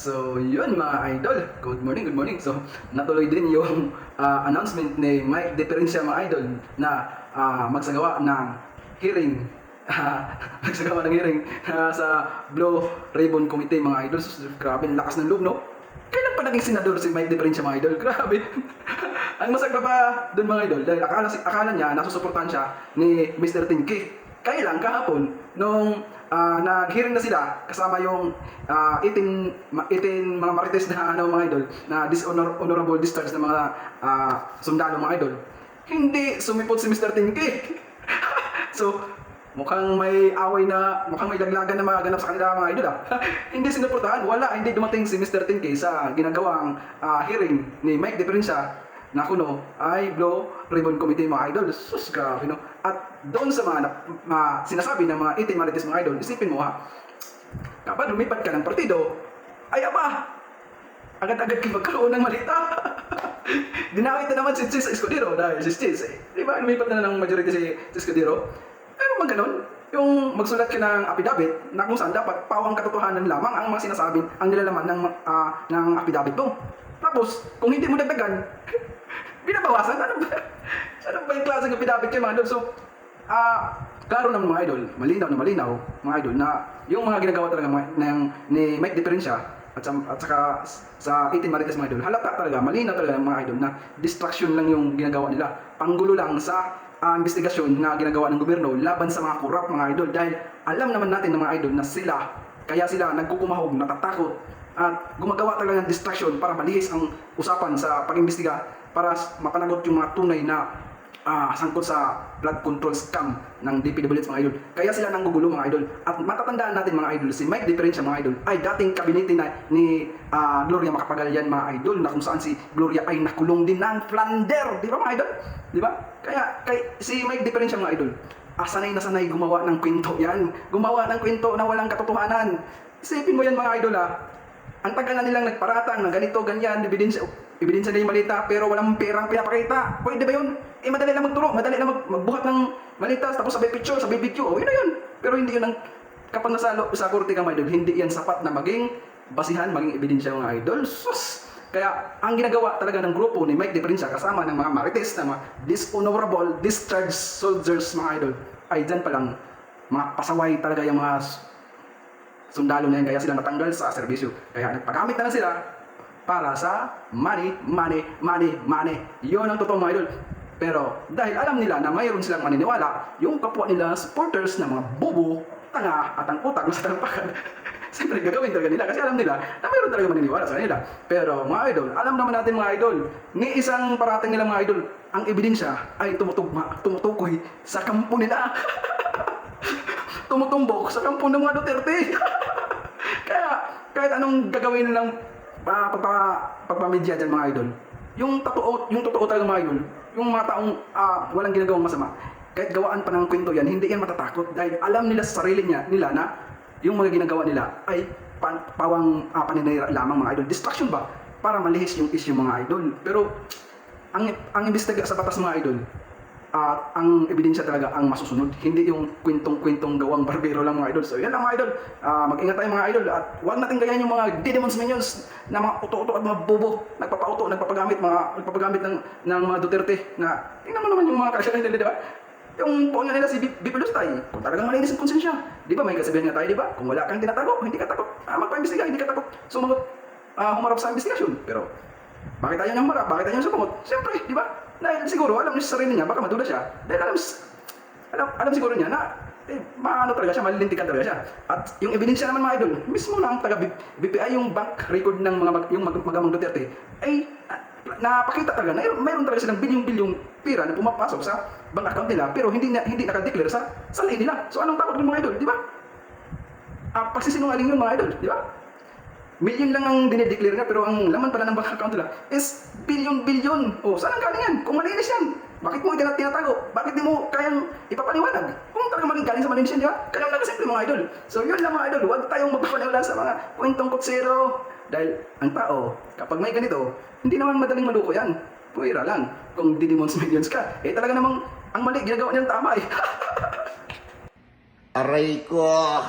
So, yun mga idol. Good morning, good morning. So, natuloy din yung announcement ni Mike Diferencia mga idol na magsagawa ng hearing. Magsagawa ng hearing sa Blue Ribbon Committee mga idol. So, grabe, ang lakas ng loob, no? Kailan pa naging senador si Mike Diferencia mga idol? Grabe. Ang masakta pa dun mga idol dahil akala niya nasusuportahan siya ni Mr. Tinky. Kailan kahapon nung nag-hearing na sila kasama yung 18 mga marites na mga idol na dishonorable discharge ng mga sundalo mga idol. Hindi sumipot si Mr. Tinky. So mukhang may laglagan na maganap sa kanila mga idol. Hindi sinuportahan, hindi dumating si Mr. Tinky sa ginagawang hearing ni Mike Diferencia na kuno ay Blue Ribbon Committee mga idol. Sus, grabe no. At doon sa mga sinasabi ng mga 18 marites mga idol, isipin mo kapag lumipat ka ng partido, ay agad-agad kayo magkaroon ng malita. Dinawit na naman si Chis Escudero dahil si Chis, di ba lumipat na ng majority si Escudero? Pero magganon, yung magsulat ka ng affidavit na kung saan dapat pawang katotohanan lamang ang mga sinasabi, ang nilalaman ng affidavit mo. Tapos, kung hindi mo dagdagan, binabawasan. Ano ba yung klaseng affidavit kayo mga idol? So, klaro naman mga idol, malinaw mga idol na yung mga ginagawa talaga ni Mike Diferencia at saka sa 18 marites mga idol, halata talaga, malinaw talaga mga idol na distraction lang yung ginagawa nila. Panggulo lang sa investigasyon na ginagawa ng gobyerno laban sa mga korap mga idol dahil alam naman natin ng mga idol na kaya sila nagkukumahog, natatakot at gumagawa talaga ng distraction para malihis ang usapan sa pag-imbestiga para mapanagot yung mga tunay na sangkot sa blood control scam ng DPWH mga idol. Kaya sila nanggugulo mga idol. At matatandaan natin mga idol, si Mike Diferencia mga idol ay dating kabinete ni Gloria Macapagal-Yan mga idol na kung saan si Gloria ay nakulong din ng Flander. Di ba mga idol? Di ba? Kaya si Mike Diferencia mga idol, sanay na sanay gumawa ng kwento yan. Gumawa ng kwento na walang katotohanan. Isipin mo yan mga idol ang tagal na nilang nagparatang ng ganito, ganyan, ebidensya na yung malita pero walang perang pinapakita. Pwede ba yun? Madali lang magturo, madali lang magbuhat ng malita tapos sabay picture, sabay video. Yun na yun. Pero hindi yun kapag nasa korte ka mga idol, hindi yan sapat na maging basihan, maging ebidensya mga idol. Sus! Kaya ang ginagawa talaga ng grupo ni Mike Diferencia kasama ng mga marites na mga dishonorable discharge soldiers mga idol ay dyan palang mga pasaway talaga yung mga sundalo na yan, kaya sila natanggal sa serbisyo. Kaya nagpagamit na lang sila para sa money. Yun ang totoo mga idol. Pero dahil alam nila na mayroon silang maniniwala, yung kapwa nila supporters na mga bobo, tanga at ang utak na sa talampakan, siyempre gagawin talaga nila kasi alam nila na mayroon talaga maniniwala sa kanila. Pero mga idol, alam naman natin mga idol, ni isang parating nila mga idol, ang ebidensya ay tumutukoy sa kampo nila. Tumutumbok sa kampo ng mga Duterte. Kaya kahit anong gagawin nilang pagpamedya dyan mga idol, yung totoo talaga mga idol, yung mga taong walang ginagawang masama, kahit gawaan pa ng kwento yan, hindi yan matatakot dahil alam nila sa sarili nila na yung mga ginagawa nila ay pawang paninira lamang mga idol. Distraction ba? Para malihis yung issue mga idol. Pero ang imbestiga sa batas mga idol, ang ebidensya talaga ang masusunod, hindi yung kwentong gawang barbero lang mga idol. So yan lang mga idol, mag-ingat tayo mga idol at huwag natin gayahin yung mga demons minions na mga uto-uto at mga bobo, nagpapagamit ng mga Duterte na tingnan mo naman yung mga kasyalan nila, di ba? Yung poon nila si Bibi Lustay, kung talagang malinis ang konsensya, di ba may kasabihan nga tayo, di ba? Kung wala kang tinatago, hindi ka takot magpa-imbestiga, hindi ka takot humarap sa investigasyon. Pero bakit tayo niyang marap? Bakit tayo niyang sumunod? Siyempre, di ba? Dahil siguro alam niya sa sarili niya, baka madula siya. Dahil alam siguro niya na talaga siya, malilintikan talaga siya. At yung ebidensya naman mga idol, mismo na ang taga-BPI, yung bank record ng yung magamang Duterte, ay napakita talaga na mayroon talaga silang bilyong-bilyong pira na pumapasok sa bank account nila, pero hindi nakadeclare sa sarili nila. So anong takot ng mga idol, di ba? Pagsisinungaling yun mga idol, di ba? Million lang ang dinideclare niya pero ang laman pala ng bank account nila is bilyon-bilyon. Saan ang galing yan? Kung malinis yan, bakit mo tinatago? Bakit di mo kayang ipapaliwanag? Kung talagang galing sa malinis yan, di ba? Kaya lang simple mga idol. So yun lang mga idol, huwag tayong magpapaniwala sa mga kwentong kutsero. Dahil ang tao, kapag may ganito, hindi naman madaling maluko yan. Puwira lang. Kung didemons millions ka, talaga namang ang mali, ginagawa niyang tama . Aray ko!